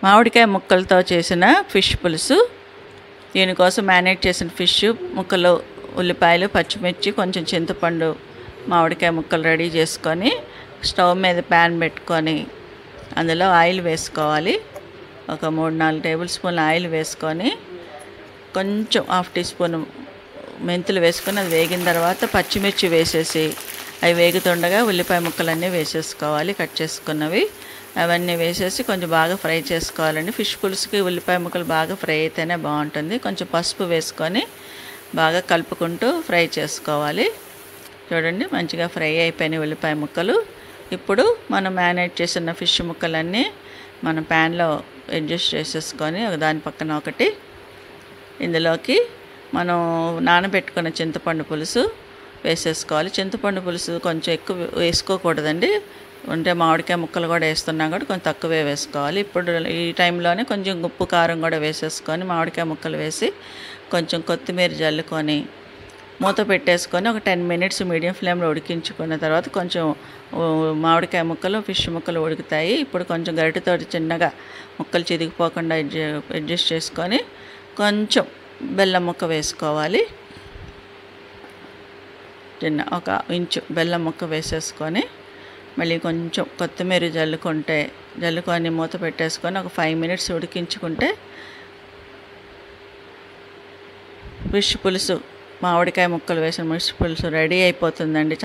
మామిడికాయ ముక్కలతో చేసిన ఫిష్ పులుసు. దీనికోసం మ్యారినేట్ చేసిన ఫిష్ ముక్కలు, ఉల్లిపాయలు, పచ్చిమిర్చి, కొంచెం చింతపండు, మామిడికాయ ముక్కలు రెడీ చేసుకొని స్టవ్ మీద ప్యాన్ పెట్టుకొని అందులో ఆయిల్ వేసుకోవాలి. ఒక 3-4 టేబుల్ స్పూన్ల ఆయిల్ వేసుకొని కొంచెం 1/2 టీ స్పూన్ మెంతులు వేసుకొని అది వేగిన తర్వాత పచ్చిమిర్చి వేసేసి అవి వేగుతుండగా ఉల్లిపాయ ముక్కలన్నీ వేసేసుకోవాలి, కట్ చేసుకున్నవి. అవన్నీ వేసేసి కొంచెం బాగా ఫ్రై చేసుకోవాలండి. ఫిష్ పులుసుకి ఉల్లిపాయ ముక్కలు బాగా ఫ్రై అయితేనే బాగుంటుంది. కొంచెం పసుపు వేసుకొని బాగా కలుపుకుంటూ ఫ్రై చేసుకోవాలి. చూడండి, మంచిగా ఫ్రై అయిపోయినాయి ఉల్లిపాయ ముక్కలు. ఇప్పుడు మనం మ్యారినేట్ చేసిన ఫిష్ ముక్కలన్నీ మనం ప్యాన్లో అడ్జస్ట్ చేసేసుకొని దాని పక్కన ఒకటి ఇందులోకి మనం నానబెట్టుకున్న చింతపండు పులుసు వేసేసుకోవాలి. చింతపండు పులుసు కొంచెం ఎక్కువ వేసుకోకూడదండి, అంటే మామిడికాయ ముక్కలు కూడా వేస్తున్నాం కూడా కొంచెం తక్కువే వేసుకోవాలి. ఇప్పుడు ఈ టైంలోనే కొంచెం ఉప్పు కారం కూడా వేసేసుకొని మామిడికాయ ముక్కలు వేసి కొంచెం కొత్తిమీర జల్లుకొని మూత పెట్టేసుకొని ఒక 10 మినిట్స్ మీడియం ఫ్లేమ్లో ఉడికించుకున్న తర్వాత కొంచెం మామిడికాయ ముక్కలు, ఫిష్ ముక్కలు ఉడుకుతాయి. ఇప్పుడు కొంచెం గరిటెతో చిన్నగా ముక్కలు చిరిగిపోకుండా అడ్జస్ట్ చేసుకొని కొంచెం బెల్లం ముక్క వేసుకోవాలి. ఒక ఇంచు బెల్లం ముక్క వేసేసుకొని మళ్ళీ కొంచెం కొత్తిమీర జల్లుకొని మూత పెట్టేసుకొని ఒక 5 మినిట్స్ ఉడికించుకుంటే ఫిష్ పులుసు, మామిడికాయ ముక్కలు వేసిన ఫిష్ పులుసు రెడీ అయిపోతుందండి.